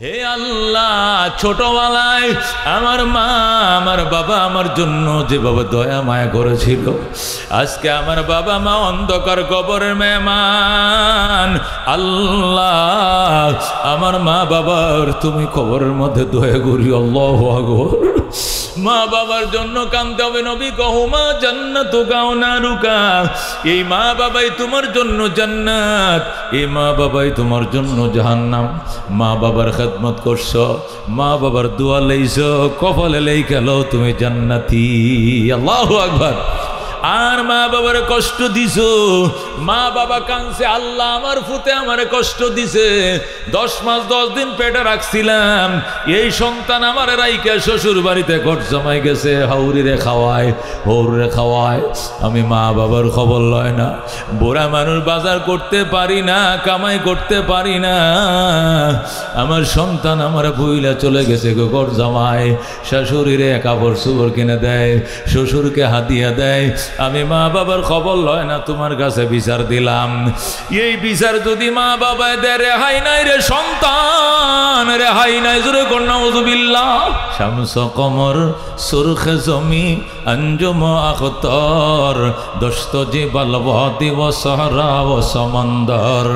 হে আল্লাহ, ছোটবেলায় আমার মা আমার বাবা আমার জন্য যেভাবে দয়া মায়া করেছিল, আজকে আমার বাবা মা অন্ধকার কবরের মেহমান। আল্লাহ, আমার মা বাবার তুমি কবরের মধ্যে দয়া করি। আল্লাহু আকবার। মা বাবার জন্য কাঁদতে হবে। নবী কহুমা জান্নাতুকা ওয়া নারুকা। এই মা বাবাই তোমার জন্য জান্নাত, এই মা বাবাই তোমার জন্য জাহান্নাম। মা বাবার খেদমত করছো, মা বাবার দোয়া লইছো, কপালে লেখলো তুমি জান্নাতি। আল্লাহু আকবার। আর মা বাবার কষ্ট দিছো, মা বাবা কাঁদছে, আল্লাহ আমার ফুতে আমারে কষ্ট দিছে, 10 মাস 10 দিন পেটে রাখছিলাম, এই সন্তান আমার রাইকা শ্বশুর বাড়িতে ঘর জমাই গেছে, হাউরিরে খাওয়ায় হৌরে খাওয়ায়, আমি মা বাবার খবর লয় না। বুড়া মানুষ বাজার করতে পারি না, কামাই করতে পারি না, আমার সন্তান আমার বইলা চলে গেছে ঘর জামাই, শাশুড়িরে কাপড় চোপড় কিনে দেয়, শ্বশুরকে হাতিয়া দেয়, আমি মা বাবার খবর লয় না। তোমার কাছে বিচার দিলাম, এই বিচার যদি মা বাবায় দেয়, রেহাই নাই রে সন্তান, রেহাই নাই। জোরে কর নাউযুবিল্লাহ। শামস কমর সুরখে জমি अंजुम अख्तर दस्त जिबल वादी व सहरा व समंदर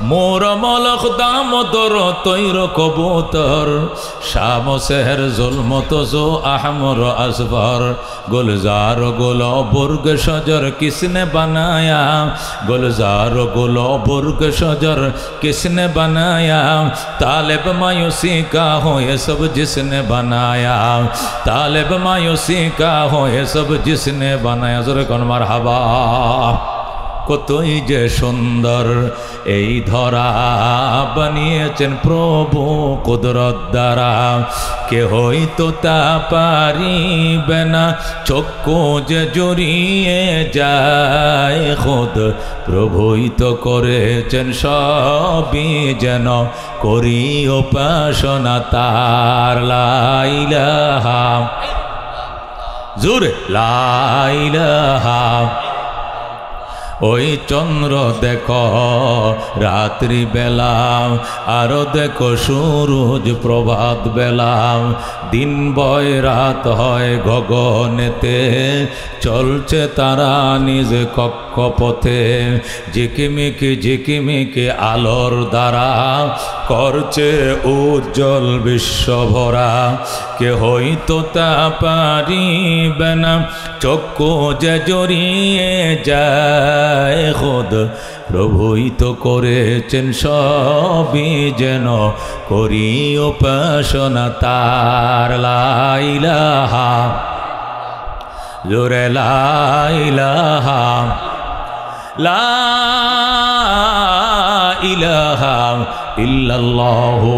मोर मलक दामोदर तैर कबूतर शाम शहर जुल्मत जो अहमर असफर गुलजार गुलो बुर्ग शजर किसने बनाया गुलजार गुलो बुर्ग शजर किसने बनाया तालिब मायूसी का हो ये सब जिसने बनाया तालिब मायूसी का हो ये सब जिसने बनाया जोरे कौन मरहबा কতই যে সুন্দর এই ধরা বানিয়েছেন প্রভু কুদরত দ্বারা কেহই তো তা পারিবে না চক্ষু যে জড়িয়ে যায় খুদ প্রভুই তো করেছেন সবই যেন করি উপাসনা তার লা ইলাহা জোরে লা ইলাহা ওই চন্দ্র দেখো রাত্রি বেলা আরো দেখো সূরজ প্রভাত বেলা দিন বয় রাত হয় গগনেতে চলছে তারা নিজ কক্ষপথে ঝিকিমিকি ঝিকিমিকি আলোর দ্বারা করছে উজ্জ্বল বিশ্বভরা কেহই তো তা পারিবে না চক্ষু যে জড়িয়ে যায় খুদ প্রভুই তো করেছেন সবই যেন করি উপাসনা তার লা ইলাহা জোরে লা ইলাহা লা ইলাহা ইল্লাল্লাহু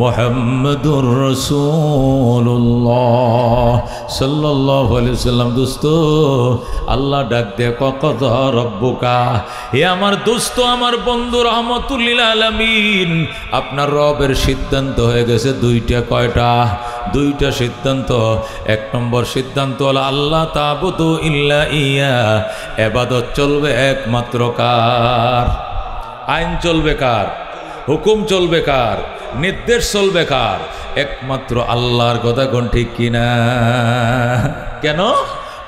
মুহাম্মাদুর রাসূলুল্লাহ সাল্লাল্লাহু আলাইহি ওয়াসাল্লাম। দোস্ত আল্লাহ ডাক দে কদা রব্বুকা, হে আমার দোস্ত আমার বন্ধু রহমাতুল লিল আলামিন, আপনার রবের সিদ্ধান্ত হয়ে গেছে দুইটা। কয়টা? দুইটা সিদ্ধান্ত। এক নম্বর সিদ্ধান্ত হলো আল্লাহ তা'বুদু ইল্লা ইয়া, ইবাদত চলবে একমাত্র কার? আইন চলবে কার? হুকুম চলবে কার? নির্দেশ চলবে কার? একমাত্র আল্লাহর। কথা কোন ঠিক কিনা? কেন?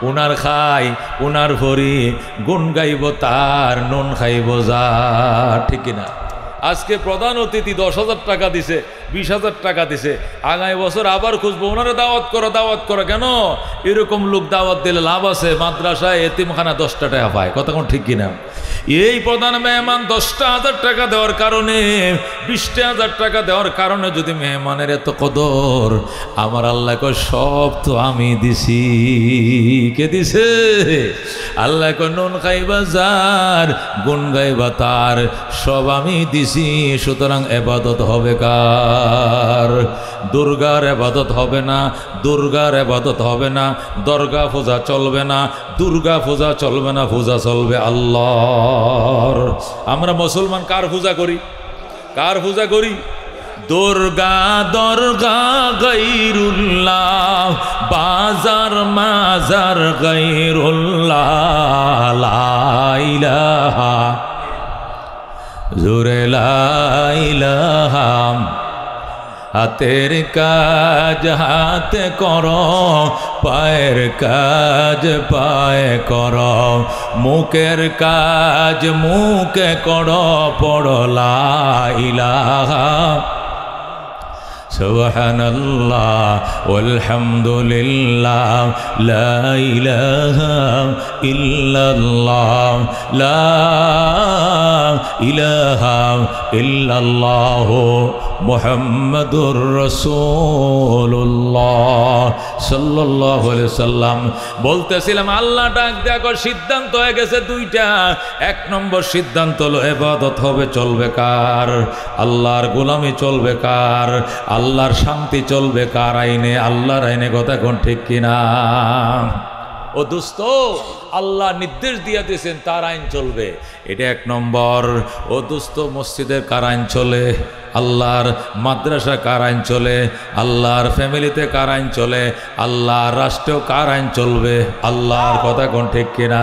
উনার খাই উনার ভরি, গুণ গাইব তার, নুন খাইব যার। ঠিক কিনা? আজকে প্রধান অতিথি 10,000 টাকা দিছে, 20,000 টাকা দিছে, আগামী বছর আবার খুঁজবো, ওনারা দাওয়াত করো দাওয়াত করো। কেন? এরকম লোক দাওয়াত দিলে লাভ আছে। মাদ্রাসায় এতিমখানা 10টা টাকা পায়। কথা কোন ঠিক কিনা? এই প্রধান মেহমান 10,000 টাকা দেওয়ার কারণে, 20,000 টাকা দেওয়ার কারণে যদি মেহমানের এত কদর, আমার আল্লাহ কয় সব তো আমি দিছি। কে দিছে? আল্লাহ কয় নুন খাইবা যার, গুণ গাইবা তার, সব আমি দিছি। সুতরাং ইবাদত হবে কার? দুর্গার ইবাদত হবে না, দুর্গার ইবাদত হবে না, দরগা পূজা চলবে না, দুর্গা পূজা চলবে না, পূজা চলবে আল্লাহর। আমরা মুসলমান কার পূজা করি? কার পূজা করি? দুর্গা দরগা গায়রুল্লাহ, বাজার মাজার গায়রুল্লাহ, লা ইলাহা জোরে লা ইলাহা হাতের কাজ হাতে করো, পায়ের কাজ পায়ে করো, মুখের কাজ মুখে করো, পড়ো লা ইলাহা সুবহানাল্লাহ ওয়ালহামদুলিল্লাহ লা ইলাহা ইল্লাল্লাহ লা ইলাহা ইল্লাল্লাহ মুহাম্মাদুর রাসূলুল্লাহ সাল্লাল্লাহু আলাইহি সাল্লাম। বলতেছিলাম আল্লাহ ডাক দেখো সিদ্ধান্ত হয়ে গেছে দুইটা। এক নম্বর সিদ্ধান্ত হলো ইবাদত হবে, চলবে কার? আল্লাহর গোলামি চলবে কার? আল্লাহর শান্তি চলবে কার আইনে? আল্লাহর আইনে। কথা কোন ঠিক কিনা? ও দোস্ত, আল্লাহ নির্দেশ দিয়ে দিয়েছেন তার আইন চলবে, এটা এক নম্বর। ও দোস্ত, মসজিদের কার আইন চলে? আল্লাহর মাদ্রাসা কার আইন চলে? আল্লাহর ফ্যামিলিতে কার আইন চলে? আল্লাহর রাষ্ট্রেও কার আইন চলবে? আল্লাহর। কথা কোন ঠিক কিনা?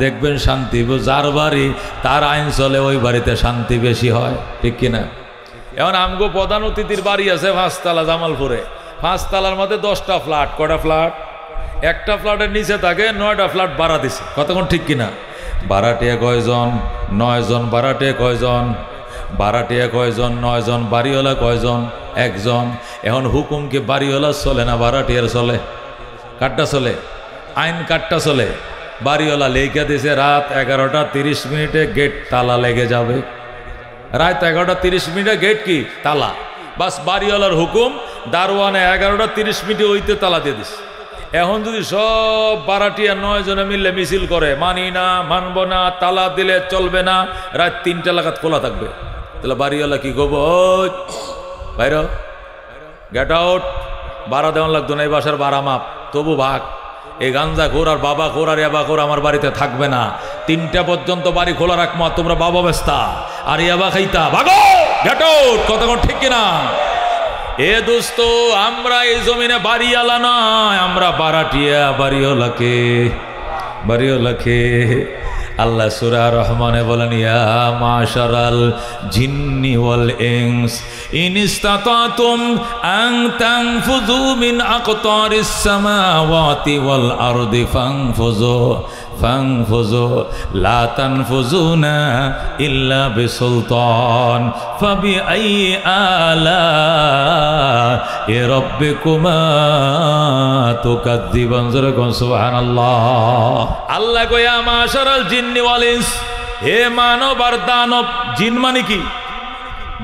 দেখবেন শান্তি যার বাড়ি তার আইন চলে, ওই বাড়িতে শান্তি বেশি হয়, ঠিক কিনা? এখন আমগো প্রধান অতিথির বাড়ি আছে 5 তলা জামালপুরে। 5 তলার মধ্যে 10টা ফ্ল্যাট। কটা ফ্ল্যাট? একটা ফ্ল্যাটের নিচে থাকে 9টা ফ্ল্যাট ভাড়া দিছে। কতক্ষণ ঠিক কিনা? ভাড়াটিয়া কয়জন? 9 জন। ভাড়াটিয়া কয়জন? ভাড়াটিয়া কয়জন? 9 জন। বাড়িওয়ালা কয়জন? 1 জন। এখন হুকুম কি বাড়িওয়ালা চলে না ভাড়াটিয়ার চলে? কাটটা চলে? আইন কাটটা চলে? বাড়িওয়ালা লেখা দিছে রাত 11টা 30 মিনিটে গেট তালা লেগে যাবে। রাত 11টা 30 মিনিটে গেট কি তালা। বাস বাড়িওয়ালার হুকুম, দারোয়ানে 11টা 30 মিনিটে ওইতে তালা দিয়ে দিস। এখন যদি সব ভাড়াটিয়া 9 জনে মিললে মিছিল করে, মানি না, মানবো না, তালা দিলে চলবে না, রাত 3টা লাগাত খোলা থাকবে, তাহলে বাড়িওয়ালা কি করবো? বাইর, গেট আউট। ভাড়া দেওয়ান লাগতো না, এই বাসার ভাড়া মাপ, তবু ভাগ। এই গাঞ্জা খোর আর বাবা খোর আর ইয়াবা খোর আমার বাড়িতে থাকবে না। 3টা পর্যন্ত বাড়ি খোলা রাখবো, তোমরা বাবা বেস্তা আর ইয়াবা খাইতা, ভাগো, গেট আউট। কতক্ষণ ঠিক কিনা? এ দোস্ত, আমরা এই জমিনে বাড়িওয়ালা নয়, আমরা ভাড়াটিয়া। বাড়িওয়ালাকে আল্লাহ সূরা রহমানে বলেন, ইয়া মাশারাল জিন্নি ওয়াল ইনস ইন ইসতাতাতুম আন তানফুযু মিন আকতারিস সামাওয়াতি ওয়াল আরদি ফানফুযু লা তানফুযুনা ইল্লা বিসুলতান ফাবিআইয়ি আলা'i রাব্বিকুমা তুকাযযিবান। সুবহানাল্লাহ। আল্লাহ কয়, ইয়া মাশারাল জিন্নি ওয়াল ইনস, হে মানব আর দানব। জিন মানে কি?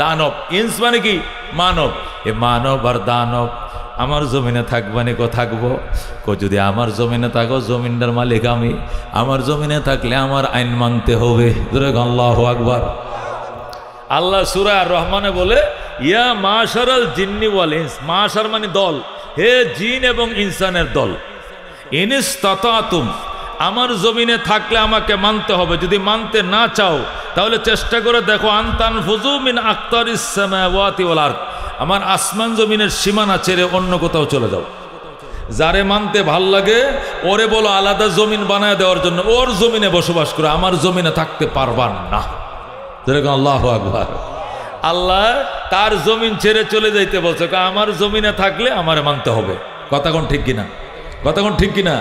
দানব। ইনস মানে কি? মানব। এ মানব আর দানব আমার জমিনে থাকবানি? থাকবো। যদি আমার জমিনে থাকো, জমিনটার মালিক আমি। আমার জমিনে থাকলে আমার আইন মানতে হবে। আল্লাহু আকবার। আল্লাহ সূরা রহমানে বলে, ইয়া মাশারাল জিন্নি ওয়াল ইনস। মাশার মানে দল, হে জিন এবং ইনসানের দল। ইনিস্তাতাতুম, আমার জমিনে থাকলে আমাকে মানতে হবে। যদি মানতে না চাও তাহলে চেষ্টা করে দেখো, আনতানফুযু মিন আকতারিস সামাওয়াতি ওয়াল আরদ, আমার আসমান জমিনের সীমানা ছেড়ে অন্য কোথাও চলে যাও। যারে মানতে ভাল লাগে ওরে বলো আলাদা জমিন বানায় দেওয়ার জন্য, ওর জমিনে বসবাস করে, আমার জমিনে থাকতে পারবান না। আল্লাহু আকবার। আল্লাহ তার জমিন ছেড়ে চলে যাইতে বলছে, আমার জমিনে থাকলে আমারে মানতে হবে। কথা কোন ঠিক কিনা? কতক্ষণ ঠিক কিনা?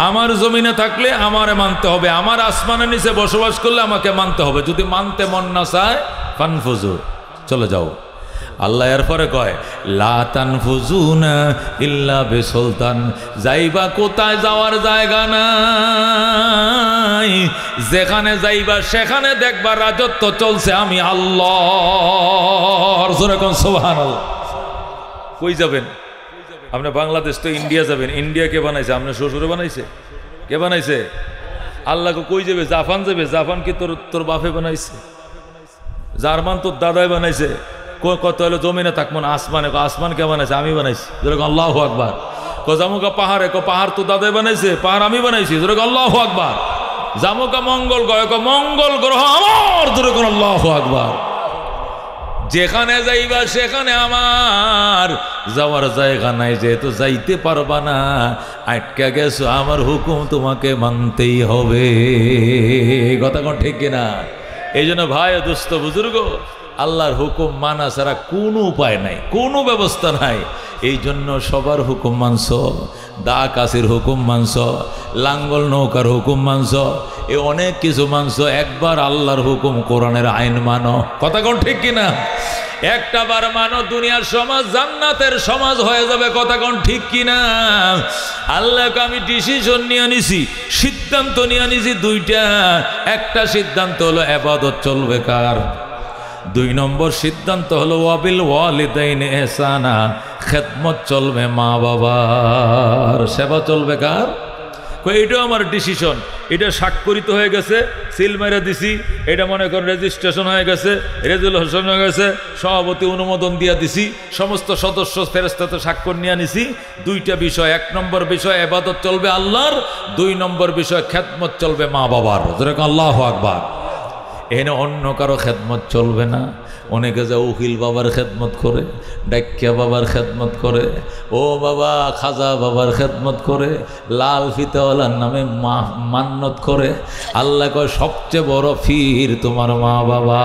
আমার জমিনে থাকলে আমারে মানতে হবে, আমার আসমানের নিচে বসবাস করলে আমাকে মানতে হবে। যদি মানতে মন না চায়, ফানফুযু, চলে যাও। আল্লাহ এরপরে কয়, লা তানফুযুনা ইল্লা বিসুলতান, যাইবা কোথায় যাওয়ার জায়গা নাই, যেখানে যাইবা সেখানে দেখবা রাজত্ব চলছে আমি আল্লাহর। জোরে কোন সুবহানাল্লাহ। কই যাবেন? আপনি বাংলাদেশ তো ইন্ডিয়া যাবেন, ইন্ডিয়া কে বানাইছে? আপনার শ্বশুরে বানাইছে? কে বানাইছে? আল্লাহকে। কই যাবে? জাপান যাবে? জাপান কি তোর বাপে বানাইছে? জার্মান তোর দাদাই বানাইছে? কত হলো জমিনে থাকবো না, আসমানে। আসমান কে বানাইছে? আমি বানাইছি। যেরকম আল্লাহু আকবার। জামুকা পাহাড়ে, পাহাড় তো দাদাই বানাইছে, পাহাড় আমি বানাইছি। যেরকম আল্লাহু আকবার। জামুকা মঙ্গল গ্রহ, মঙ্গল গ্রহ আমার। যেরকম আল্লাহু আকবার। যেখানে যাইবা সেখানে আমার, যাওয়ার জায়গা নাই, যেহেতু যাইতে পারবা না, আটকা গেছো, আমার হুকুম তোমাকে মানতেই হবে। কথা কোন ঠিক কিনা? এই জন্য ভাই, দুস্থ বুজুর্গ, আল্লাহর হুকুম মানা ছাড়া কোনো উপায় নাই, কোনো ব্যবস্থা নাই। এই জন্য সবার হুকুম মানছ, দা কাশির হুকুম মানছ, লাঙ্গল নৌকার হুকুম মানছ, এ অনেক কিছু মানছ। একবার আল্লাহর হুকুম কোরআনের আইন মানো। কথা কোন ঠিক কিনা? একটা বার মানো, দুনিয়ার সমাজ জান্নাতের সমাজ হয়ে যাবে। কথা কোন ঠিক কিনা? আল্লাহকে আমি ডিসিশন নিয়ে নিছি, সিদ্ধান্ত নিয়ে নিছি দুইটা। একটা সিদ্ধান্ত হলো ইবাদত চলবে কার, 2 নম্বর সিদ্ধান্ত হলো ওয়াবিল ওয়ালিদাইনি ইহসানা, খেদমত চলবে মা বাবার, সেবা চলবে কার? এইটাও আমার ডিসিশন, এটা স্বাক্ষরিত হয়ে গেছে, সিল মেরে দিছি, এটা মনে করেন রেজিস্ট্রেশন হয়ে গেছে, রেজুলেশন হয়ে গেছে, সভাপতি অনুমোদন দিয়ে দিছি, সমস্ত সদস্য ফেরেশতাতে স্বাক্ষর নিয়ে নিছি। দুইটা বিষয়, 1 নম্বর বিষয় ইবাদত চলবে আল্লাহর, 2 নম্বর বিষয় খেদমত চলবে মা বাবার। যেরকম আল্লাহু আকবার। এখানে অন্য কারো খেদমত চলবে না। অনেকে যা উকিল বাবার খেদমত করে, ডাক্কিয়া বাবার খেদমত করে, ও বাবা খাজা বাবার খেদমত করে, লাল ফিতাওয়ালার নামে মান্নত করে। আল্লাহ কয় সবচেয়ে বড় ফির তোমার মা বাবা।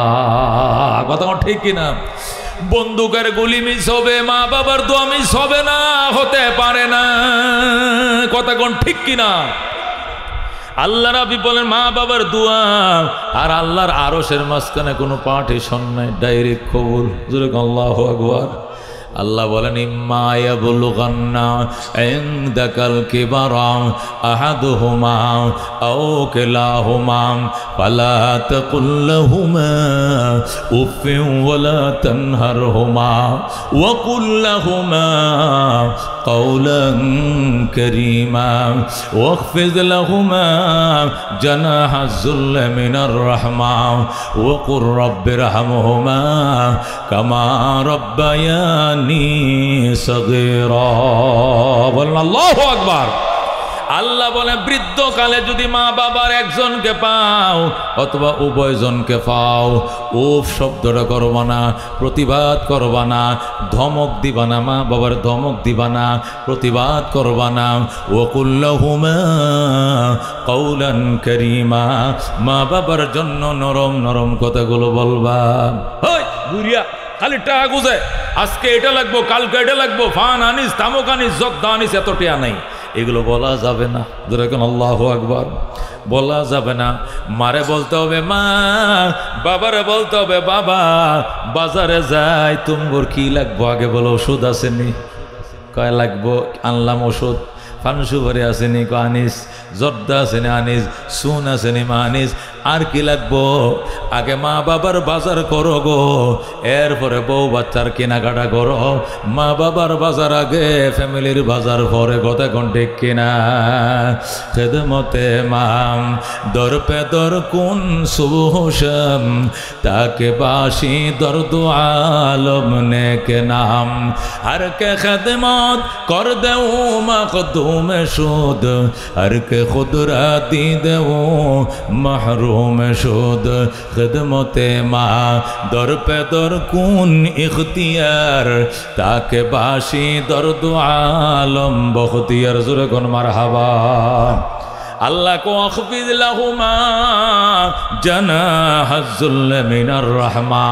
কথা ঠিক কিনা? বন্দুকের গুলি মিস হবে, মা বাবার দোয়া মিস হবে না, হতে পারে না। কথা কোন ঠিক কিনা? আল্লাহ রাব্বি বলেন মা বাবার দোয়া আর আল্লাহর আরশের মাঝখানে কোনো পার্টিশন নাই, ডাইরেক্ট কবুল। জোরে আল্লাহু আকবার। আল্লাহ বলেন ইম্মা ইয়াবলুগান্না ইনদাকাল কিবারা আহাদুহুমা আও কিলাহুমা ফালা তাকুল লাহুমা উফিন ওয়ালা তানহারহুমা ওয়া কুল লাহুমা কাওলান কারীমা ওয়াখফিজ লাহুমা জানাহাজ যুল্লি মিনার রাহমা ওয়া কুর রাব্বিরহামহুমা কামা রাব্বায়ানি সগীরা। বলেন আল্লাহু আকবার। আল্লাহ বলে বৃদ্ধকালে যদি মা বাবার একজনকে পাও অথবা উভয়জনকে পাও, উফ শব্দটা করবা না, প্রতিবাদ করবা না, ধমক দিবা না, মা বাবার ধমক দিবা না, প্রতিবাদ করবা না। ওয়াকুল লাহুমা কাওলান কারীমা, মা বাবার জন্য নরম নরম কথাগুলো বলবা। ওই বুড়িয়া খালি টাকা গুজে, আজকে এটা লাগবো, কালকে এটা লাগবো, ফান আনিস, তামুক আনিস, জর্দা আনিস, এত টিয়া নাই। এগুলো বলা যাবে না। যেরকম আল্লাহু আকবার। বলা যাবে না। মারে বলতে হবে মা, বাবারে বলতে হবে বাবা, বাজারে যাই তুমগোর কি লাগবো আগে বলো, ওষুধ আসেনি? কয় লাগবো, আনলাম ওষুধ। ফানসুপারি আসেনি? ক আনিস। জর্দা আসেনি? আনিস। সুন আসেনি? মা আনিস। আর কি লাগবো? আগে মা বাবার বাজার করো গো, এরপরে বউ বাচ্চার কেনাকাটা করো। মা বাবার বাজার আগে, ফ্যামিলির বাজার পরে। কথা কোন ঠিক কিনা? খেদমতে মাম দর পে দর কুন সুবহশম তাকে বাসি দর্দ আলম নে কে নাম হর কে খেদমত কর দেও মখদুম শুদ হর কে খুদরা দি দেও মাহরুম শুদ। খেদমতে মা দর পে দর কুন ইখতিয়ার তাকে বাসি দর্দ আলম বখতিয়ার। জোরে কোন মারহাবা। আল্লাহ কো আখফিজ লাহুমা জানাহাজ যুল্লি মিনার রাহমা,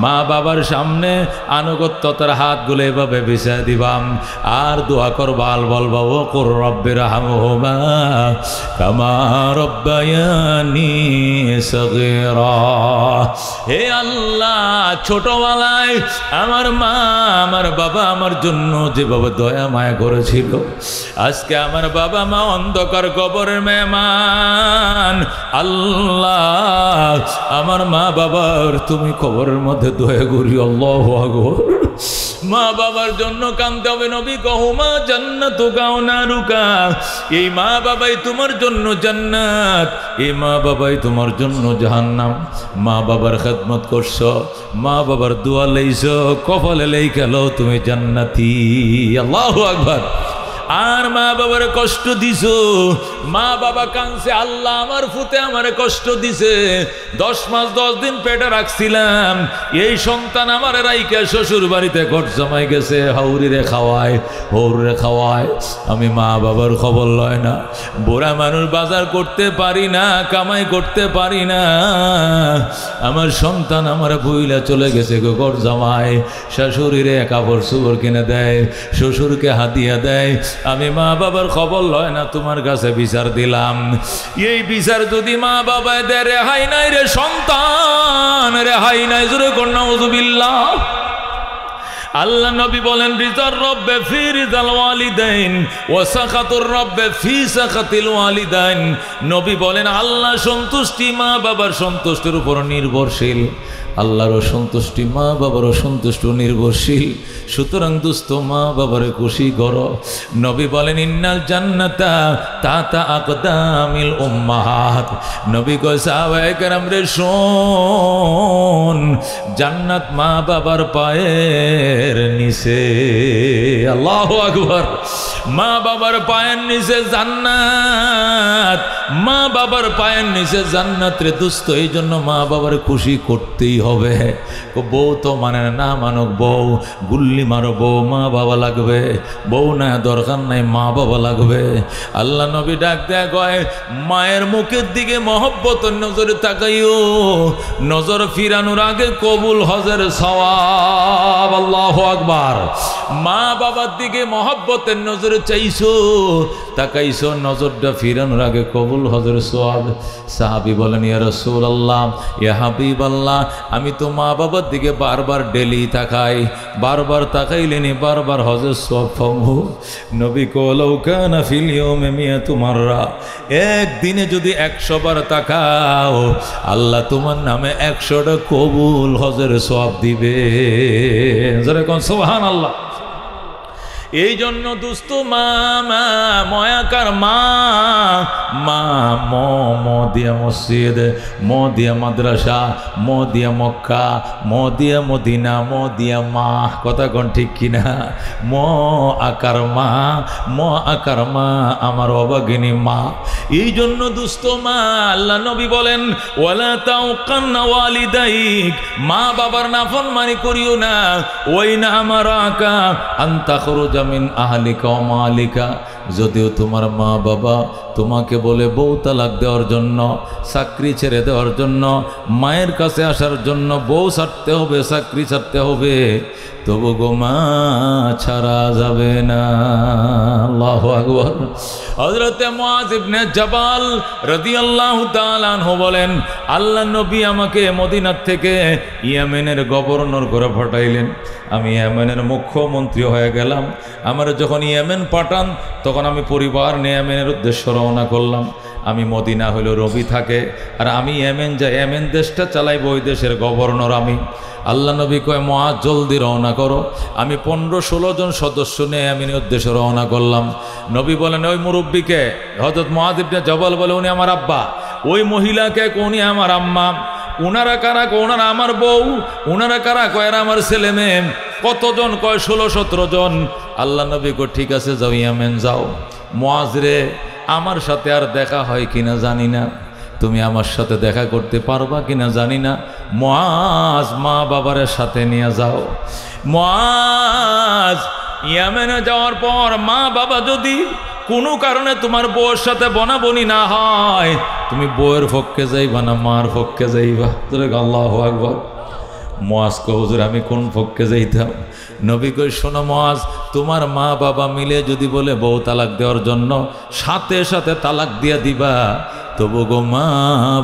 মা বাবার সামনে আনুগত্যতার হাতগুলো এভাবে বিছিয়ে দিবাম আর দোয়া করবাল, বলবা ও কুর রাব্বিরহামহুমা কামা রাব্বায়ানি সগীরা। হে আল্লাহ, ছোটবেলায় আমার মা আমার বাবা আমার জন্য যেভাবে দয়া মায়া করেছিল, আজকে আমার বাবা মা অন্ধকার কবরের মেহমান। আল্লাহ, আমার মা বাবার তুমি কবরের মধ্যে দয়া করি। আল্লাহু আকবার। মা বাবার জন্য কাঁদতে হবে। নবী কহুমা জান্নাতুকা ওয়া নারুকা, এই মা বাবাই তোমার জন্য জান্নাত, এই মা বাবাই তোমার জন্য জাহান্নাম। মা বাবার খেদমত করছো, মা বাবার দোয়া লইছো, কপালে লেখা তুমি জান্নাতি। আল্লাহু আকবার। আর মা বাবার কষ্ট দিছো। মা বাবা কাঁদছে, আল্লাহ আমার ফুতে আমারে কষ্ট দিছে, 10 মাস 10 দিন পেটে রাখছিলাম, এই সন্তান আমার রাইকা শ্বশুর বাড়িতে ঘর জমাই গেছে, হাউরিরে খাওয়ায় হৌরে খাওয়ায়, আমি মা বাবার খবর লয় না। বুড়া মানুষ বাজার করতে পারি না, কামাই করতে পারি না, আমার সন্তান আমার বইলা চলে গেছে ঘর জামাই, শাশুড়িরে কাপড় চোপড় কিনে দেয়, শ্বশুরকে হাতিয়া দেয়, আমি মা বাবার খবর লয় না, তোমার কাছে বিচার দিলাম। এই বিচার যদি মা বাবায় দেয়, রেহাই নাই রে সন্তান, রেহাই নাই। জোরে কর নাউযুবিল্লাহ। আল্লাহ নবী বলেন, রিজার রব্বে ফি রিজাল ওয়ালিদাইন ওয়া সাখাতুর রব্বে ফি সাখাতিল ওয়ালিদাইন। নবী বলেন, আল্লাহ সন্তুষ্টি মা বাবার সন্তুষ্টির উপর নির্ভরশীল, আল্লাহর সন্তুষ্টি মা বাবারও সন্তুষ্ট নির্ভরশীল। সুতরাং দুস্থ মা বাবারে খুশি করো। নবী বলেন, ইন্নাল জান্নাতা তাতা আকদামিল উম্মাহাত। নবী কয় সাহাবায়ে কেরাম রে শোন, জান্নাত মা বাবার পায়ের নিচে। আল্লাহু আকবার। মা বাবার পায়ের নিচে জান্নাত, মা বাবার পায়ের নিচে জান্নাত রে দুস্থ। এই জন্য মা বাবার খুশি করতেই হবে। বউ তো মানে না, মানুক বউ, গুল্লি মারো বউ, মা বাবা লাগবে, বউ না দরকার নাই, মা বাবা লাগবে। আল্লাহ নবী ডাক দেয়া কয়, মায়ের মুখের দিকে মহব্বতের নজরে তাকাইও, নজর ফিরানোর আগে কবুল হজের সওয়াব। আল্লাহু আকবার। মা বাবার দিকে মহব্বতের নজরে চাইছো, তাকাইছো, নজরটা ফিরানোর আগে কবুল হজের সওয়াব। সাহাবী বলেন, ইয়া রাসূলুল্লাহ, ইয়া হাবিবাল্লাহ, আমি তো মা বাবার দিকে বারবার ডেলি তাকাই, বারবার তাকাইলেনি বারবার হজের সওয়াব পাবো। নবী কলাউ কানা ফিল ইয়াউমি মিয়াতু মাররা, একদিনে যদি 100 বার তাকাও, আল্লাহ তোমার নামে 100টা কবুল হজের সওয়াব দিবে। যারা কোন সুবহানাল্লাহ। এই জন্য দুস্থ মা, মা ময়াকার মা, মা ম দিয়া মসজিদ, ম দিয়া মাদ্রাসা, ম দিয়া মক্কা, ম দিয়া মদিনা, ম দিয়া মা। কথা কোন ঠিক কিনা? ম আকার মা, ম আকার মা, আমার অভাগিনী মা। এই জন্য দুস্থ মা, আল্লাহ নবী বলেন, ওয়ালা তাউকান্না ওয়ালিদাইক, মা বাবার নাফরমানি করিও না। ওই না আমার আকা আনতা খরুজা মিন আহলিকা ওয়া মালিকা, যদিও তোমার মা বাবা তোমাকে বলে বউ তালাক দেওয়ার জন্য, চাকরি ছেড়ে দেওয়ার জন্য, মায়ের কাছে আসার জন্য, বউ ছাড়তে হবে, চাকরি ছাড়তে হবে, তবু গো মা ছাড়া যাবে না। আল্লাহু আকবার। হযরত মুআয ইবনে জাবাল রাদিয়াল্লাহু তাআলা আনহু বলেন, আল্লাহ নবী আমাকে মদিনার থেকে ইয়েমেনের গভর্নর করে পাঠাইলেন। আমি ইয়েমেনের মুখ্যমন্ত্রী হয়ে গেলাম। আমার যখন ইয়েমেন পাঠান, তখন আমি পরিবার নিয়ে ইয়েমেনের উদ্দেশ্যে রওনা করলাম। আমি মদিনা হইল রবি থাকে, আর আমি ইয়েমেন যাই, ইয়েমেন দেশটা চালাইব, ওই দেশের গভর্নর আমি। আল্লাহ নবী কয়, মুআয জলদি রওনা করো। আমি 15-16 জন সদস্য নিয়ে ইয়েমেনের উদ্দেশ্যে রওনা করলাম। নবী বলেন, ওই মুরব্বীকে, হযরত মুআয ইবনে জাবাল বলে, উনি আমার আব্বা। ওই মহিলাকে, উনি আমার আম্মা। উনারা কারা? ওনারা আমার বউ। উনারা কারা? কয়েরা আমার ছেলে মেয়ে। কতজন? কয় 16-17 জন। আল্লাহ নবী কয়, ঠিক আছে, যাও ইয়েমেন যাও। মুআয রে, আমার সাথে আর দেখা হয় কিনা জানি না, তুমি আমার সাথে দেখা করতে পারবা কিনা জানি না। মুআয মা বাবার সাথে নিয়ে যাও। মুআয ইয়েমেনে যাওয়ার পর মা বাবা যদি কোনো কারণে তোমার বউয়ের সাথে বনাবনি না হয়, তুমি বউয়ের পক্ষে যাইবা না মার পক্ষে যাইবা? আল্লাহু আকবার। মুআয কয়, হুজুর আমি কোন পক্ষে যাইতাম? নবী কই, শোনো মুআয, তোমার মা বাবা মিলে যদি বলে বউ তালাক দেওয়ার জন্য, সাথে সাথে তালাক দিয়া দিবা, তবু গো মা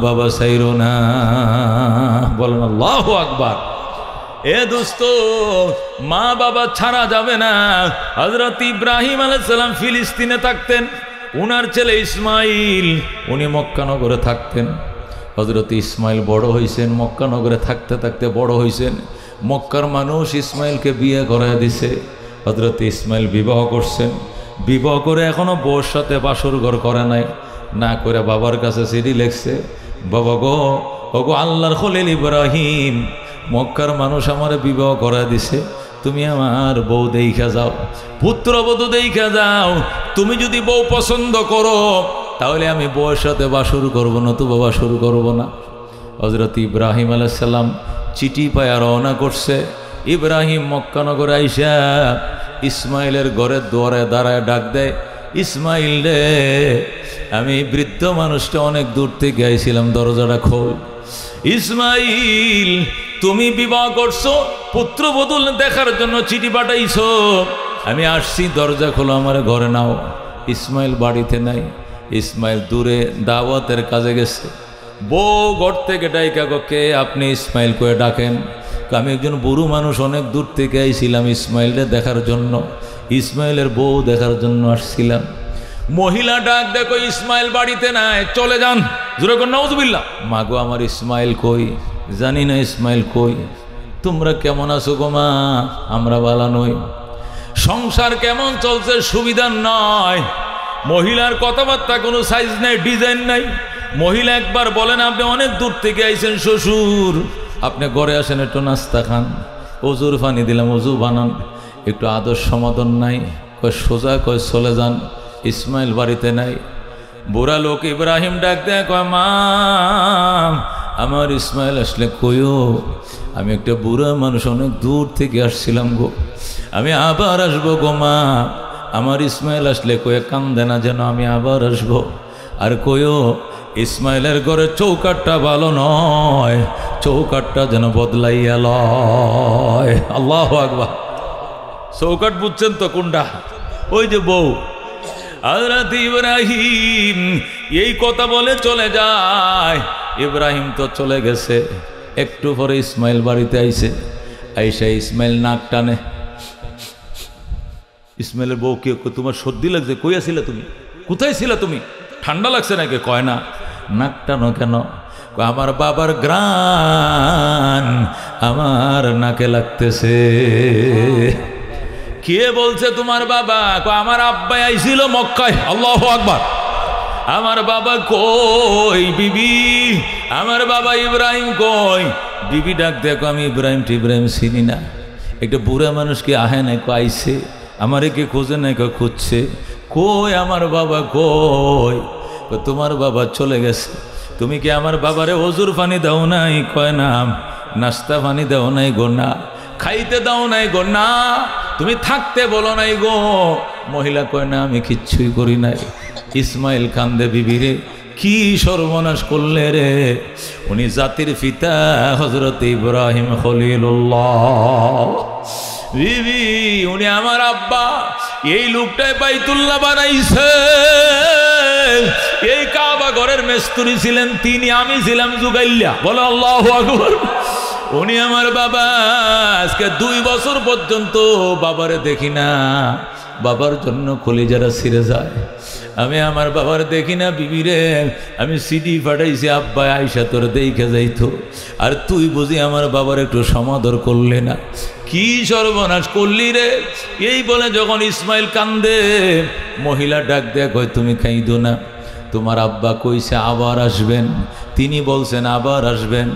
বাবা চাইরো না। বলেন আল্লাহু আকবার। এ দোস্ত, মা বাবা ছাড়া যাবে না। হযরত ইব্রাহিম আলাইহিস সালাম ফিলিস্তিনে থাকতেন, উনার ছেলে ইসমাইল উনি মক্কানগরে থাকতেন। হযরত ইসমাইল বড় হয়েছেন, মক্কানগরে থাকতে থাকতে বড় হয়েছেন। মক্কার মানুষ ইসমাইলকে বিয়ে করায় দিছে। হযরত ইসমাইল বিবাহ করছেন। বিবাহ করে এখনো বউর সাথে বাসর ঘর করে নাই, না করে বাবার কাছে চিঠি লিখছে, বাবা গো, ওগো আল্লাহর খলিল ইব্রাহিম, মক্কার মানুষ আমারে বিবাহ করায় দিছে, তুমি আমার বউ দেখা যাও, পুত্রবধূ দেখা যাও। তুমি যদি বউ পছন্দ করো তাহলে আমি বউয়ের সাথে বাসর করবো, নতুবা বাসর করবো না। হযরত ইব্রাহিম আলাইহিস সালাম চিঠি পায়া রওনা করছে। ইব্রাহিম মক্কানগরে আইসা ইসমাইলের ঘরের দুয়ারে দাঁড়ায় ডাক দেয়, ইসমাইল রে, আমি বৃদ্ধ মানুষটা অনেক দূর থেকে আইছিলাম, দরজাটা খোল। ইসমাইল, তুমি বিবাহ করছো, পুত্রবধূ দেখার জন্য চিঠি পাঠাইছো, আমি আসছি, দরজা খোলো, আমার ঘরে নাও। ইসমাইল বাড়িতে নাই, ইসমাইল দূরে দাওয়াতের কাজে গেছে। বউ ঘর থেকে ডাইকা কে আপনি? ইসমাইল কয়ে ডাকেন। আমি একজন বুড়ো মানুষ, অনেক দূর থেকে আইছিলাম ইসমাইলরে দেখার জন্য, ইসমাইলের বউ দেখার জন্য আসছিলাম। মহিলা ডাক দেখো, ইসমাইল বাড়িতে নাই, চলে যান। জোরে করে নাউজুবিল্লাহ। মাগো, আমার ইসমাইল কই? জানি না ইসমাইল কই। তোমরা কেমন আছো গো মা? আমরা ভালো নই। সংসার কেমন চলছে? সুবিধা নয়। মহিলার কথাবার্তা কোনো সাইজ নাই, ডিজাইন নাই। মহিলা একবার বলেন, আপনি অনেক দূর থেকে আইছেন শ্বশুর, আপনি ঘরে আসেন, একটু নাস্তা খান, অজুর পানি দিলাম, অজু বানান, একটু আদর সমাদন নাই। কয় সোজা, কয় চলে যান। ইসমাইল বাড়িতে নাই। বুড়া লোক ইব্রাহিম ডাক দেয়, কয় মা, আমার ইসমাইল আসলে কইও। আমি একটা বুড়া মানুষ, অনেক দূর থেকে আসছিলাম গো, আমি আবার আসবো গো মা। আমার ইসমাইল আসলে কয়ে কান্দে না যেন, আমি আবার আসবো। আর কইও ইসমাইলের ঘরে চৌকাটটা ভালো নয়, চৌকাটটা যেন বদলাইয়া লয়। আল্লাহু আকবার। চৌকাট বুঝছেন তো কোনটা? ওই যে বউ। হযরত ইব্রাহিম এই কথা বলে চলে যায়। ইব্রাহিম তো চলে গেছে। একটু পরে ইসমাইল বাড়িতে আইছে। আইসা ইসমাইল নাক টানে। ইসমাইলের বউ, কে? তোমার সর্দি লাগছে? কই আছিলা তুমি? কোথায় ছিলা তুমি? ঠান্ডা লাগছে নাকি? কয় না। নাক টানো কেন? আমার বাবার গ্রান আমার নাকে লাগতেছে। কে বলছে তোমার বাবা? আমার আব্বাই আইছিল মক্কায়। আল্লাহু আকবার। আমার বাবা কই? বিবি, আমার বাবা ইব্রাহিম কই? বিবি ডাক দেখো, আমি ইব্রাহিম টিব্রাহিম চিনি না। একটা বুড়া মানুষকে আহে নাই, আইছে, আমারে কে খোঁজে নাই, খুঁজছে। কই আমার বাবা কই? তোমার বাবা চলে গেছে। তুমি কি আমার বাবারে অজুর পানি দাও নাই? কয় না। নাস্তা পানি দাও নাই গো? না। খাইতে দাও নাই গো? না। তুমি থাকতে বলো নাই গো? মহিলা কয় না, আমি কিচ্ছুই করি নাই। ইসমাইল কান্দে, বিবিরে কি সর্বনাশ করলে রে? উনি জাতির পিতা হযরত ইব্রাহিম খলিলুল্লাহ। বিবি, উনি আমার আব্বা। এই লোকটাই বাইতুল্লাহ বানাইছে। এই কাবা ঘরের মেস্তুরি ছিলেন তিনি, আমি ছিলাম জুগাইল্লা। বলো আল্লাহু আকবার। উনি আমার বাবা। আজকে 2 বছর পর্যন্ত বাবারে দেখি না। বাবার জন্য কলিজারা ছিঁড়ে যায়। আমি আমার বাবার দেখি না। বিবিরে আমি সিডি পাঠাইছি, আব্বা আইসা তোর দেখে যাইতো। আর তুই বুঝি আমার বাবার একটু সমাদর করলে না? কি সর্বনাশ করলি রে? এই বলে যখন ইসমাইল কান্দে, মহিলা ডাক দেয়া কয়, তুমি কাঁদো না, তোমার আব্বা কইছে আবার আসবেন, তিনি বলছেন আবার আসবেন।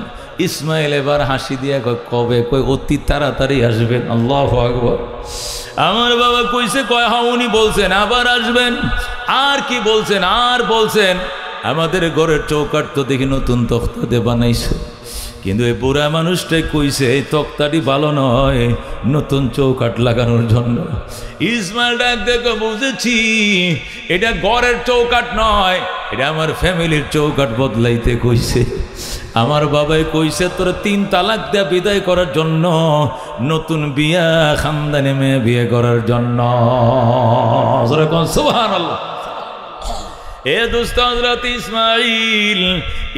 ইসমাইল এবার হাসি দিয়া কয়, কবে? কয় অতি তাড়াতাড়ি আসবেন। আল্লাহু আকবার। আমার বাবা কইছে, কয় হ্যাঁ উনি বলছেন আবার আসবেন। আর কি বলছেন? আর বলছেন আমাদের ঘরের চৌকাট তো দেখি নতুন তক্তা দিয়ে বানাইছে, কিন্তু এই বুড়া মানুষটাই কইছে এই তক্তাটি ভালো নয়, নতুন চৌকাট লাগানোর জন্য। ইসমাইল ডাক দেখো, বুঝেছি এটা ঘরের চৌকাট নয়, এটা আমার ফ্যামিলির চৌকাট বদলাইতে কইছে। আমার বাবাই কইছে তোর 3 তালাক দেয়া বিদায় করার জন্য, নতুন বিয়া খানদানি মেয়ে বিয়ে করার জন্য। সুবহানাল্লাহ। এ দোস্ত হযরত ইসমাইল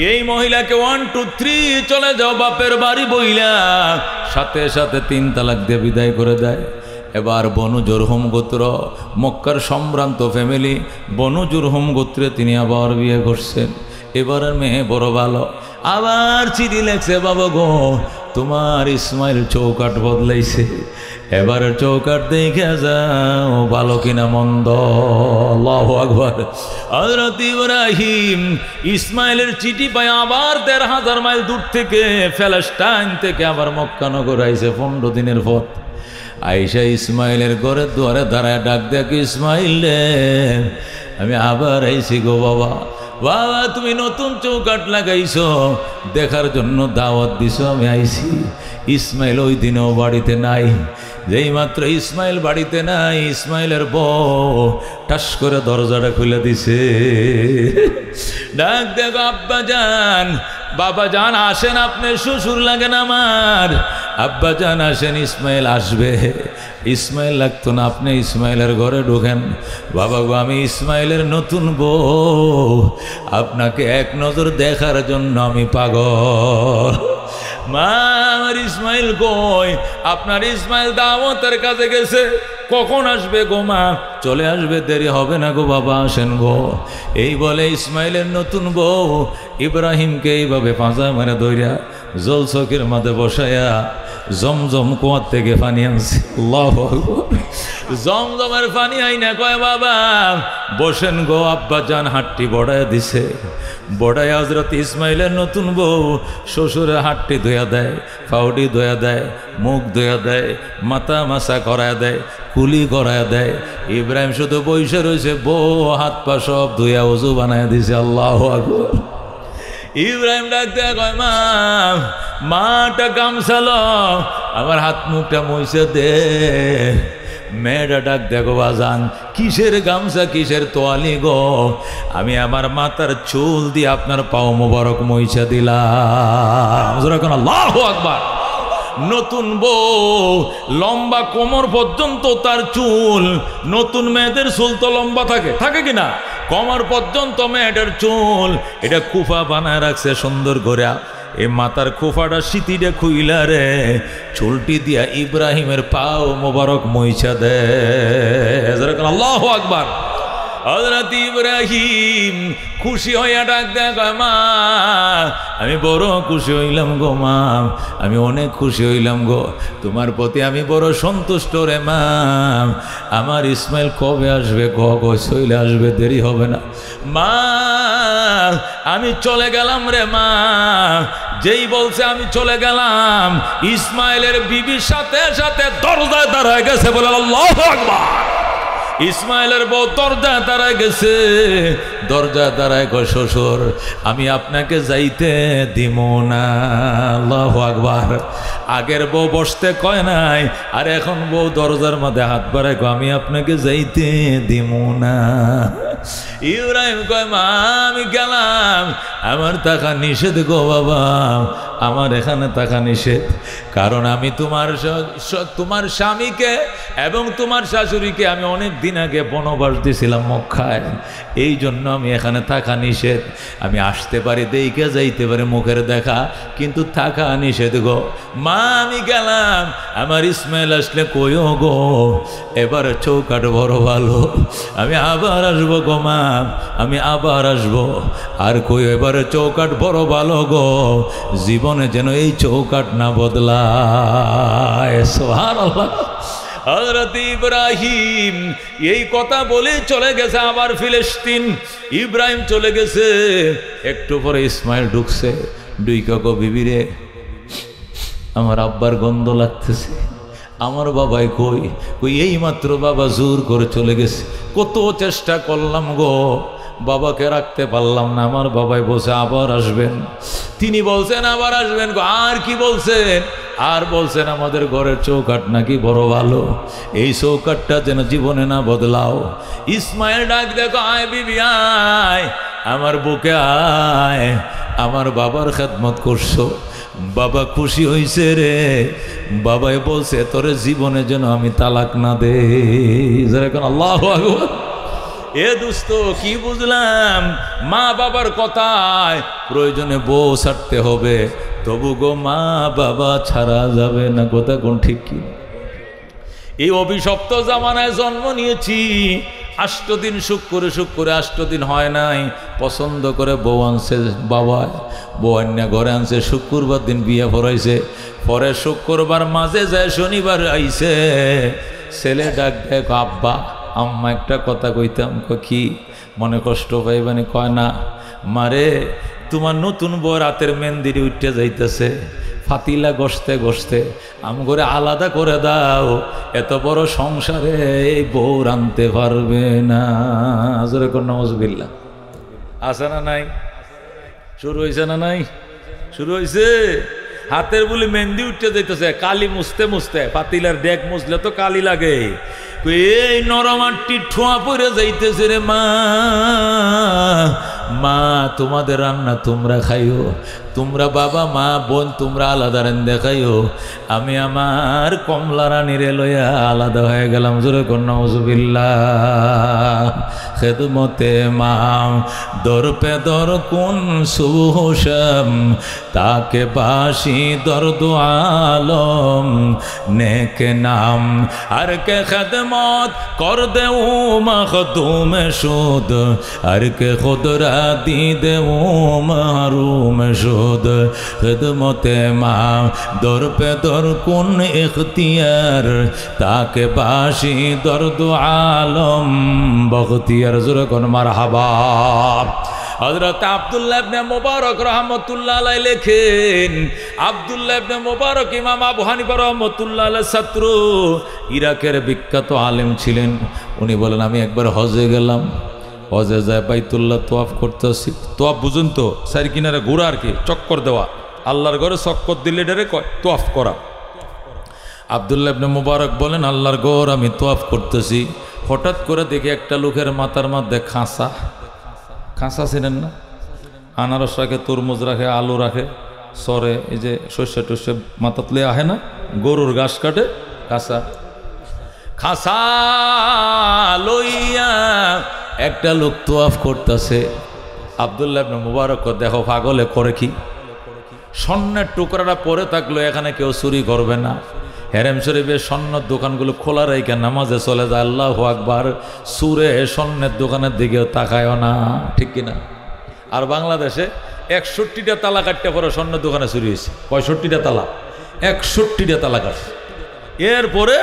এই মহিলাকে 1 2 3 চলে যাও বাপের বাড়ি বইলা সাথে সাথে 3 তালাক দিয়ে বিদায় করে দেয়। এবার বনু জুরহুম গোত্র, মক্কার সম্ভ্রান্ত ফ্যামিলি, বনু জুরহুম গোত্রে তিনি আবার বিয়ে করছেন। এবারের মেয়ে বড় ভালো। আবার চিঠি লেখছে, বাবা গো তোমার ইসমাইল চৌকাট বদলাইছে, এবারের চৌকাট দেখে যাও ভালো কিনা মন্দ। আল্লাহু আকবার। হযরত ইব্রাহিম ইসমাইলের চিঠি পায় আবার ১৩,০০০ মাইল দূর থেকে, প্যালেস্টাইন থেকে আবার মক্কা নগর আইছে, 15 দিনের পথ। আয়েশা ইসমাইলের ঘরের দুয়ারে দাঁড়ায় ডাক দেখ, ইসমাইল রে, আমি আবার আইছি গো বাবা। বাবা তুমি নতুন চৌকাট লাগাইছো, দেখার জন্য দাওয়াত দিছো, আমি আইছি। ইসমাইল ওই দিনও বাড়িতে নাই। যেই মাত্র ইসমাইল বাড়িতে নাই, ইসমাইলের বউ টাস করে দরজাটা খুলে দিছে। ডাক দেখো, আব্বা যান, বাবা যান আসেন, আপনার শ্বশুর লাগেন আমার। আব্বা যান আসেন, ইসমাইল আসবে। ইসমাইল লাগতো না, আপনি ইসমাইলের ঘরে ঢোকেন। বাবা গো, আমি ইসমাইলের নতুন বউ, আপনাকে এক নজর দেখার জন্য আমি পাগল। মা আমার ইসমাইল কই? আপনার ইসমাইল দাওয়াতের কাছে গেছে। কখন আসবে গো মা? চলে আসবে, দেরি হবে না গো বাবা, আসেন গো। এই বলে ইসমাইলের নতুন বউ ইব্রাহিমকে এইভাবে পাঁচা মেরে ধইরা জল চকির মাঝে বসাইয়া জমজম কুয়ার থেকে পানি আনছে। আল্লাহু আকবার। জমজমের পানি আইনা কয়, বাবা বসেন গো। আব্বা জান হাটটি বড়াইয়া দিছে। বড়াই হযরত ইসমাইলের নতুন বউ শ্বশুরের হাটটি ধোয়া দেয়, পাউডি ধোয়া দেয়, মুখ ধোয়া দেয়, মাথা মাসা করায় দেয়, কুলি করায় দেয়। ইব্রাহিম শুধু বসে রয়েছে, বউ হাত পা সব ধুয়া ওযু বানায় দিছে। আল্লাহু আকবার। ইব্রাহিম ডাক দেয়া কয়, মা মাটা গামছালো, আমার হাত মুখটা মুছে দে। মেয়েটা ডাক দেখো, বাজান কিসের গামছা, কিসের তোয়ালি গো? আমি আমার মাথার চুল দিয়ে আপনার পাও মোবারক মুছে দিলাম। আল্লাহু আকবার। নতুন বউ লম্বা কোমর পর্যন্ত তার চুল। নতুন মেয়েদের চুল তো লম্বা থাকে, থাকে কিনা? কোমর পর্যন্ত মেয়েটার চুল। এটা কুফা বানায় রাখছে সুন্দর করে। এই মাথার খোফাটা সিটিটা খুইলা রে, চুলটি দিয়া ইব্রাহিমের পাও মোবারক মুইছা দে। আল্লাহু আকবার। হযরত ইব্রাহিম খুশি হইয়া ডাক দেয়, মা আমি বড় খুশি হইলাম গো মা, আমি অনেক খুশি হইলাম গো, তোমার প্রতি আমি বড় সন্তুষ্ট রে মা। আমার ইসমাইল কবে আসবে? চলে আসবে, দেরি হবে না মা। আমি চলে গেলাম রে মা। যেই বলছে আমি চলে গেলাম, ইসমাইলের বিবির সাথে সাথে দরজায় দাঁড়ায় গেছে। বলে আল্লাহু আকবার। ইসমাইলের বউ দরজায় দাঁড়ায় গেছে। দরজায় দাঁড়ায় গো, শ্বশুর আমি আপনাকে যাইতে দিব না। আল্লাহু আকবার। আগের বউ বসতে কয় নাই, আর এখন বউ দরজার মধ্যে হাত বাড়ায়, আমি আপনাকে যাইতে দিব না। ইব্রাহিম কয়, মা আমি গেলাম, আমার টাকা নিষেধ গো বাবা, আমার এখানে টাকা নিষেধ। কারণ আমি তোমার স্বামীকে এবং তোমার শাশুড়িকে আমি অনেক দিন আগে বনবাস দিয়েছিলাম মক্কায়, এই জন্য আমি এখানে থাকা নিষেধ। আমি আসতে পারি, দেখে যাইতে পারি, মুখের দেখা, কিন্তু থাকা নিষেধ গো মা। আমি গেলাম, আমার ইসমাইল আসলে কইও গো এবার চৌকাট বড় ভালো, আমি আবার আসবো গো মা, আমি আবার আসবো। আর কই এবারে চৌকাট বড় ভালো গো, জীবনে যেন এই চৌকাট না বদলায়। সুবহানাল্লাহ। হযরত ইব্রাহিম এই কথা বলে চলে গেছে আবার ফিলিস্তিন। ইব্রাহিম চলে গেছে, একটু পরে ইসমাইল ঢুকছে। দুইকা গো বিবিরে, আমার আব্বার গন্ধ লাগতেছে, আমার বাবাই কই? কই এই মাত্র বাবা জোর করে চলে গেছে। কত চেষ্টা করলাম গো, বাবাকে রাখতে পারলাম না। আমার বাবাই বলছে আবার আসবেন। তিনি বলছেন আবার আসবেন গো। আর কি বলছেন? আর বলছেন আমাদের ঘরের চৌকাট নাকি বড় ভালো, এই চৌকাটটা যেন জীবনে না বদলাও। ইসমাইল ডাক দেখো, আয় বিবি আয়, আমার বুকে আয়, আমার বাবার খেদমত করছো। বাবা খুশি হইছে রে। বাবাই বলছে তোরে জীবনে যেন আমি তালাক না দে। আল্লাহু আকবার। এ দোস্ত কি বুঝলাম? মা বাবার কথায় প্রয়োজনে বউ ছাড়তে হবে, তবু গো মা বাবা ছাড়া যাবে না। কথা কোন ঠিক কি? এই অভিশপ্ত জামানায় জন্ম নিয়েছি। 8 দিন সুখ করে 8 দিন হয় নাই। পছন্দ করে বউ আনছে বাবা, বউ আন্যা ঘরে আনছে। শুক্রবার দিন বিয়ে পড়াইছে, পরে শুক্রবার মাঝে যায় শনিবার আইছে। ছেলে ডাক দেখ, আব্বা আম্মা একটা কথা কইতাম। কি মনে কষ্ট পাইবানি? কয় না মারে, তোমার নতুন বউ রাতের মেহেন্দিরে উঠতে যাইতেছে, ফাতিলা গসতে গসতে আম করে আলাদা করে দাও, এত বড় সংসারে এই বউ আনতে পারবে না। জোরে কোন নাউজুবিল্লাহ। আছে না নাই? শুরু হয়েছে না নাই? শুরু হয়েছে। হাতের বলি মেহেন্দি উঠতে যাইতেছে, কালি মুছতে মুছতে, পাতিলার ডেক মুছলে তো কালি লাগে, এই নরমাটি ঠোঁয়া পড়ে যাইতেছে রে মা। মা তোমাদের রান্না তোমরা খাইও, তোমরা বাবা মা বোন তোমরা আলাদা রান্দে খাইও, আমি আমার কমলা রানীর লইয়া আলাদা হয়ে গেলাম। জোরে কোন নাউজুবিল্লাহ। খেদমতে মা দর পে দর কোন সুহসম, তাকে বাসি দর্দ আলম নেক নাম আর কে খেদমত কর দেও মখদুম শুদ, আর কে খুদরা দি দেও মারুম শুদ। খেদমতে মা দর পে দর কোন ইখতিয়ার, তাকে বাসি দর্দ আলম বখতিয়ার। জোরে কোন মারহাবা। হযরত আব্দুল্লাহ ইবনে মুবারক রাহমাতুল্লাহ আলাইহি লেখেন, আব্দুল্লাহ ইবনে মুবারক ইমাম আবু হানিফা রাহমাতুল্লাহ আলাইহির ছাত্র, ইরাকের বিখ্যাত আলেম ছিলেন। উনি বলেন আমি একবার হজে গেলাম, হজে যায় বাইতুল্লাহ তোয়াফ করতেছি। তোয়াফ বুঝুন তো, চারি কিনারে ঘোরা আর কি, চক্কর দেওয়া। আল্লাহর ঘরে চক্কর দিলে এটারে কয় তোয়াফ করা। আব্দুল্লাহ ইবনে মুবারক বলেন আল্লাহর ঘর আমি তোয়াফ করতেছি, হঠাৎ করে দেখি একটা লোকের মাথার মধ্যে খাঁচা। খাঁচা ছিলেন না? আনারস রাখে, তরমুজ রাখে, আলু রাখে, সরে এই যে শস্য টস্য মাথাত লয়ে আহে না, গরুর ঘাস কাটে, খাঁচা। খাঁচা লইয়া একটা লোক তোয়াফ করতেছে। আব্দুল্লাহ ইবনে মুবারক দেখো পাগলে করে কি, স্বর্ণের টুকরাটা পরে থাকলো, এখানে কেউ চুরি করবে না। হেরেম শরীফের স্বর্ণের দোকানগুলো খোলা রেখে নামাজে চলে যায়, আল্লাহু আকবার। সুরে স্বর্ণের দোকানের দিকেও তাকায়ও না, ঠিক কিনা? আর বাংলাদেশে 61টা তালা কাটতে পরে স্বর্ণের দোকানে চুরি হয়েছে। 65টা তালা, 61টা তালা কাটছে, এরপরে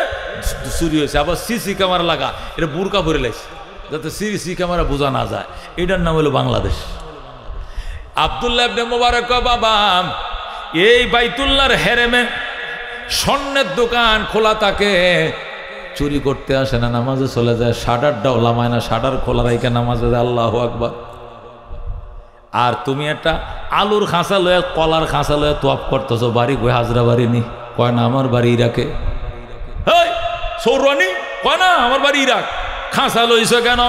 চুরি হয়েছে। আবার সিসি ক্যামেরা লাগা, এটা বুরকা ভরে লাগছে যাতে সিসি ক্যামেরা বোঝা না যায়। এটার নাম হলো বাংলাদেশ। আব্দুল্লাহ ইবনে মুবারক বাবা এই বাইতুল্লাহর হেরেমে স্বর্ণের দোকান খোলা থাকে, চুরি করতে আসে না, নামাজে চলে যায়। শাটারটাও লামায় না, শাটার খোলা রাইখা নামাজে যায়, আল্লাহু আকবার। আর তুমি একটা আলুর খাঁচা লয়ে, কলার খাঁচা লয়ে তোয়াফ করতেছো, বাড়ি কই? হাজরা বাড়ি নি? কয় না আমার বাড়ি ইরাকে। হেই সৌরানি কয় না আমার বাড়ি ইরাক। খাঁচা লইছ কেন?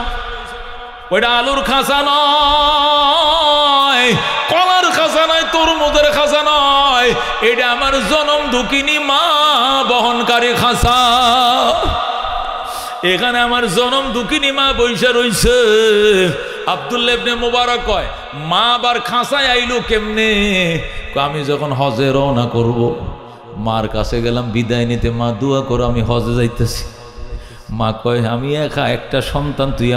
ওইটা আলুর খাঁচা নয়, কলার খাঁচা নয়, তরমুজের খাঁচা নয়, এটা আমার জনম দুঃখিনী মা বহনকারী খাঁচা। এখানে আমার জনম দুঃখিনী মা বৈশা রইছে। আব্দুল্লাহ ইবনে মুবারক কয় মা আবার খাঁচায় আইলো কেমনে? আমি যখন হজে রওনা করব, মার কাছে গেলাম বিদায় নিতে, মা দোয়া করো আমি হজে যাইতেছি। মা কয় আমি একা একটা সন্তান, তুই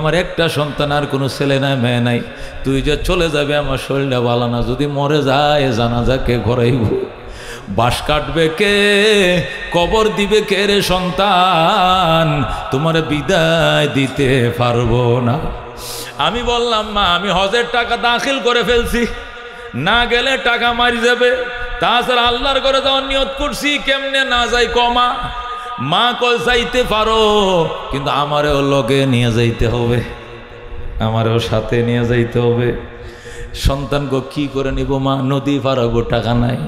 আমার একটা সন্তান, আর কোনো ছেলে নাই মেয়ে নাই, তুই যে চলে যাবে আমার শরীরটা ভালো না, যদি মরে যায় জানাজা কে ঘরাইব, বাঁশ কাটবে কে, কবর দিবে কে রে সন্তান, তোমার বিদায় দিতে পারবো না। আমি বললাম মা আমি হজের টাকা দাখিল করে ফেলছি, না গেলে টাকা মারি যাবে, তাছাড়া আল্লাহর ঘরে যাওয়ার নিয়ত করছি, কেমনে না যাই কমা। মা কয় যাইতে পারো, কিন্তু আমারেও লগে নিয়ে যাইতে হবে, আমারেও সাথে নিয়ে যাইতে হবে। সন্তানকে কি করে নিব মা? নদী পারাবো টাকা নাই,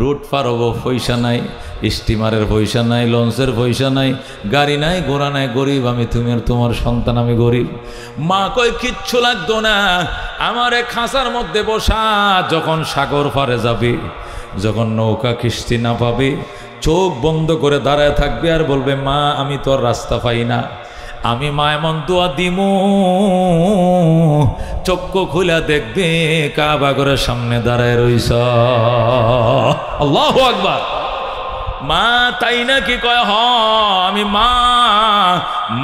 রুট পারাবো পয়সা নাই, স্টিমারের পয়সা নাই, লঞ্চের পয়সা নাই, গাড়ি নাই, ঘোড়া নাই, গরিব আমি, তুমি আর তোমার সন্তান আমি গরিব। মা কয় কিচ্ছু লাগতো না, আমার এক খাঁচার মধ্যে বসা, যখন সাগর পারে যাবে, যখন নৌকা কিস্তি না পাবে, চোখ বন্ধ করে দাঁড়ায় থাকবে আর বলবে মা আমি তো আর রাস্তা পাই না। আমি মা এমন দোয়া দিমু, চক্ষু খুলে দেখবে কাবা ঘরের সামনে দাঁড়ায় রইছ। আল্লাহু আকবার। মা তাই নাকি? কয় হ আমি মা,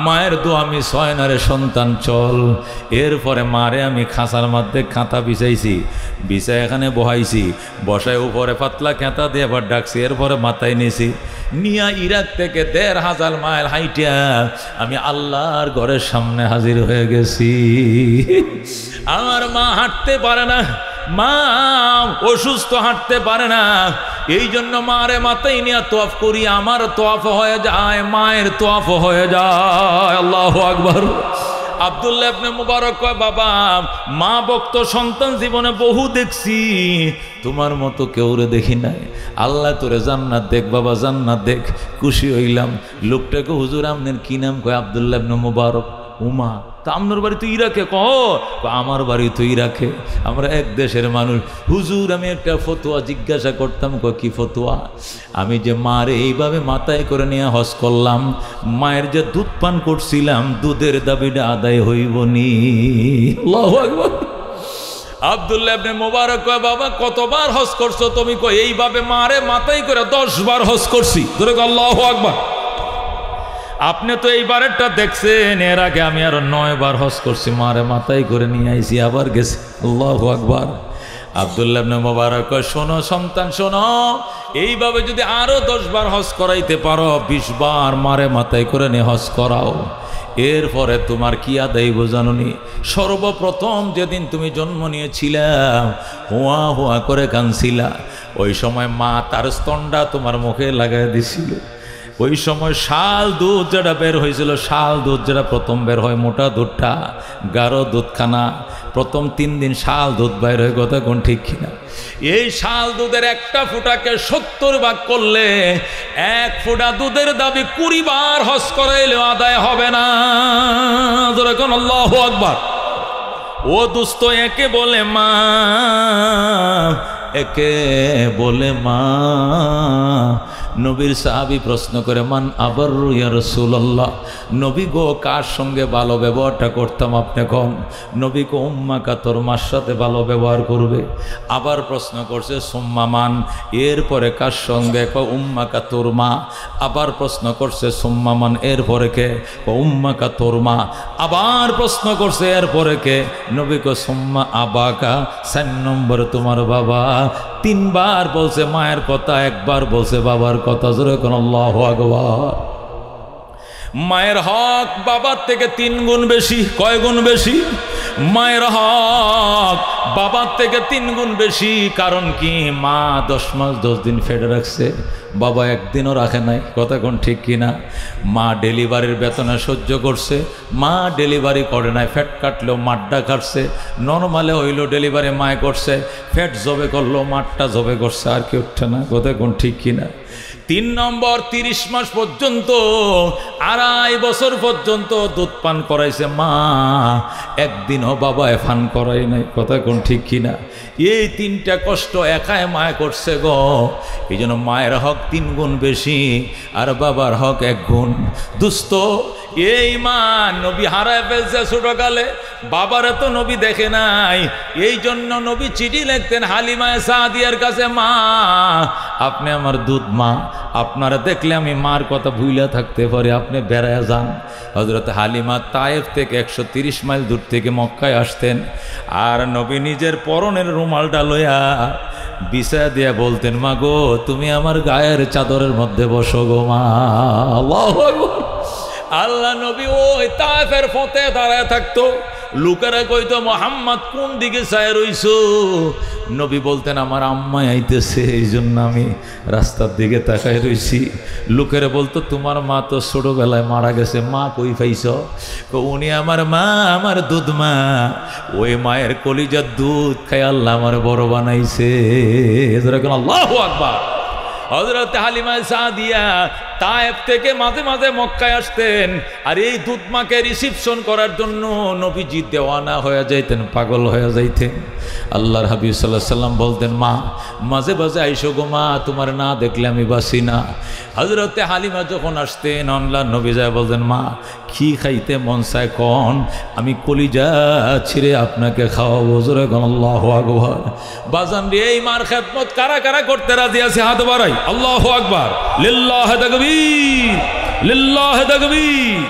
মায়ের দোয়া আমি সয় না রে সন্তান চল। এরপরে মারে আমি খাঁচার মধ্যে খাঁতা বিছাইছি, বিছাই এখানে বহাইছি, বসায় উপরে পাতলা খেঁতা দিয়ে আবার ডাকছি, এরপরে মাথায় নিয়েছি, নিয়া ইরাক থেকে ১,৫০০ মাইল হাইটিয়া আমি আল্লাহর ঘরের সামনে হাজির হয়ে গেছি। আমার মা হাঁটতে পারে না, মা অসুস্থ, হাঁটতে পারে না, এই জন্য মারে মাথায় নিয়ে তোয়াফ করি, আমার তোয়াফ হয়ে যায়, মায়ের তোয়াফ হয়ে যায়। আল্লাহু আকবার। আব্দুল্লাহ ইবনে মুবারক কয়, বাবা মা ভক্ত সন্তান জীবনে বহু দেখছি, তোমার মতো কেউরে দেখি নাই। আল্লাহ তোরে জান্নাত দেখ বাবা, জান্নাত দেখ। খুশি হইলাম। লোকটাকে, হুজুর আপনার কি নাম? কয় আব্দুল্লাহ ইবনে মুবারক। উমা, তা আপনার বাড়ি তো ইরাকে? আমার বাড়ি তো ইরাকে, আমরা এক দেশের মানুষ। হুজুর আমি একটা ফতোয়া জিজ্ঞাসা করতাম। কি ফতোয়া? আমি যে মারে এইভাবে মাথায় করে নিয়ে হজ করলাম, মায়ের যে দুধ পান করছিলাম, দুধের দাবিটা আদায় হইব নি? আল্লাহু আকবার। আব্দুল্লাহ ইবনে মুবারক কয়, বাবা কতবার হজ করছো তুমি? কয় এইভাবে মারে মাথায় করে 10 বার হজ করছি। ধরে আল্লাহু আকবার। আপনি তো এইবারেরটা দেখছেন, এর আগে আমি আরো 9 বার হজ করছি, মারে মাথায় করে নিয়ে আইছি, আবার গেছি। আল্লাহু আকবার। আব্দুল্লাহ ইবনে মুবারক কয়, শোনো সন্তান শোনো, এইভাবে যদি আরো 10 বার হজ করাইতে পারো, 20 বার মারে মাথায় করে নিয়ে হজ করাও, এরপরে তোমার কি আদায় বোঝানোনি? সর্বপ্রথম যেদিন তুমি জন্ম নিয়েছিলাম, হুয়া হুয়া করে কাঁদছিলা, ওই সময় মা তার স্তনটা তোমার মুখে লাগাই দিছিল। ওই সময় শাল দুধ যেটা বের হয়েছিল, শাল দুধ যেটা প্রথম বের হয়, মোটা দুধটা, গাঢ় দুধখানা, প্রথম 3 দিন শাল দুধ বাইর হয়ে, কথা কোন ঠিক কিনা? এই শাল দুধের একটা ফুটাকে 70 ভাগ করলে 1 ফুটা দুধের দাবি 20 বার হজ করাইলেও আদায় হবে না। যেরকম আল্লাহু আকবার। ও দোস্ত, একে বলে মা, একে বলে মা। নবীর সাহাবী প্রশ্ন করে, মান আবারু ইয়া রাসূলুল্লাহ, নবী গো কার সঙ্গে ভালো ব্যবহারটা করতাম আপনি কম? নবী কো উম্মাকা, তোর মার সাথে ভালো ব্যবহার করবে। আবার প্রশ্ন করছে সুম্মা মান, এরপরে কার সঙ্গে? কো উম্মাকা, তোর মা। আবার প্রশ্ন করছে সুম্মা মান, এরপরে কে? কো উম্মাকা, তোর মা। আবার প্রশ্ন করছে এরপরে কে? নবী কো সুম্মা আবাকা, 4 নম্বর তোমার বাবা। 3 বার বলছে মায়ের কথা, 1 বার বলছে বাবার কথা। জোরে কোন আল্লাহু আকবার। মায়ের হক বাবার থেকে 3 গুণ বেশি। কয় গুণ বেশি? মায়ের হক বাবার থেকে 3 গুণ বেশি। কারণ কি? মা 10 মাস 10 দিন ফেটে রাখছে, বাবা একদিনও রাখে নাই। কথা কোন ঠিক কিনা? মা ডেলিভারির বেতনে সহ্য করছে, মা ডেলিভারি করে নাই, ফ্যাট কাটলেও মাঠটা কাটছে। নর্মালে হইলো ডেলিভারি মায় করছে, ফ্যাট জবে করলো, মাঠটা জবে করছে, আর কি উঠছে না। কথা কোন ঠিক কিনা? 3 নম্বর, 30 মাস পর্যন্ত, 2.5 বছর পর্যন্ত দুধ পান করাইছে মা, একদিনও বাবায় পান করাই নাই। কথা কোন ঠিক কিনা? এই 3টা কষ্ট একাই মায় করছে গো। এই জন্য মায়ের হক 3 গুণ বেশি, আর বাবার হক 1 গুণ। দুস্থ, এই মা নবী হারায় ফেলছে ছোটকালে, বাবারে তো নবী দেখে নাই। এই জন্য নবী চিঠি লিখতেন হালিমায়ে সাদিয়ার কাছে, মা আপনি আমার দুধ মা, আপনারা দেখলে আমি মার কথা ভুইলা থাকতে পারি, আপনি বেড়ায় যান। হযরত হালিমা তায়েফ থেকে 130 মাইল দূর থেকে মক্কায় আসতেন, আর নবী নিজের পরনের রুমালটা লইয়া বিছায়া দিয়া বলতেন, মা গো তুমি আমার গায়ের চাদরের মধ্যে বসো গো মা। আল্লাহু আকবার। আল্লাহ নবী ওই তায়েফের পথে দাঁড়ায় থাকতো, লোকেরা কইতো মোহাম্মদ কোন দিকে চায় রইছো? নবী বলতেন আমার আম্মা আইতেছে, এই জন্য আমি রাস্তার দিকে তাকায় রইছি। লোকেরা বলতো তোমার মা তো ছোটবেলায় মারা গেছে, মা কই পাইছ? উনি আমার মা, আমার দুধ মা, ওই মায়ের কলিজার দুধ খাই আল্লাহ আমার বড় বানাইছে। আল্লাহু আকবার। হযরত হালিমা সাদিয়া তায়েফ থেকে মাঝে মাঝে মক্কায় আসতেন, আর এই দুধ মাকে রিসিপশন করার জন্য নবীজি দেওয়ানা হয়ে যাইতেন, পাগল হয়ে যাইতেন। আল্লাহর হাবিব সাল্লাল্লাহু আলাইহি সাল্লাম বলতেন, মা মাঝে মাঝে আইসো গো মা, তোমার না দেখলে আমি বাসি না। হযরতে হালিমা যখন আসতেন, আল্লাহর নবী যায় বলতেন, মা কি খাইতে মন চায় কোন, আমি কলিজা ছিঁড়ে আপনাকে খাওয়াবো। জোরে কোন আল্লাহু আকবার। বাজান রে, এই মার খেদমত কারা কারা করতে রাজি আছে? হাত বাড়াই। আল্লাহু আকবার। লিল্লাহি তাকবীর, লিল্লাহি তাকবীর।